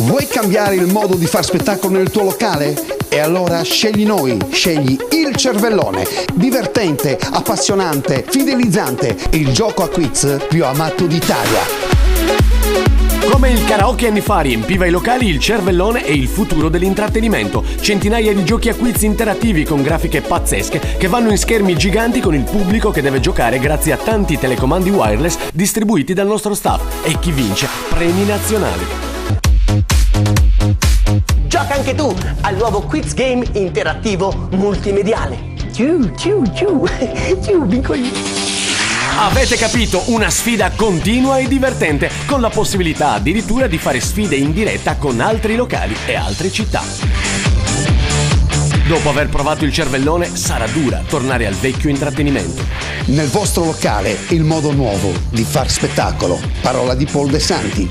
Vuoi cambiare il modo di far spettacolo nel tuo locale? E allora scegli noi, scegli il cervellone. Divertente, appassionante, fidelizzante, il gioco a quiz più amato d'Italia. Come il karaoke anni fa riempiva i locali, il cervellone è il futuro dell'intrattenimento. Centinaia di giochi a quiz interattivi con grafiche pazzesche che vanno in schermi giganti con il pubblico che deve giocare grazie a tanti telecomandi wireless distribuiti dal nostro staff. E chi vince? Premi nazionali. Gioca anche tu al nuovo quiz game interattivo multimediale. Vinco io. Avete capito? Una sfida continua e divertente, con la possibilità addirittura di fare sfide in diretta con altri locali e altre città. Dopo aver provato il cervellone, sarà dura tornare al vecchio intrattenimento. Nel vostro locale il modo nuovo di far spettacolo. Parola di Paul De Santi.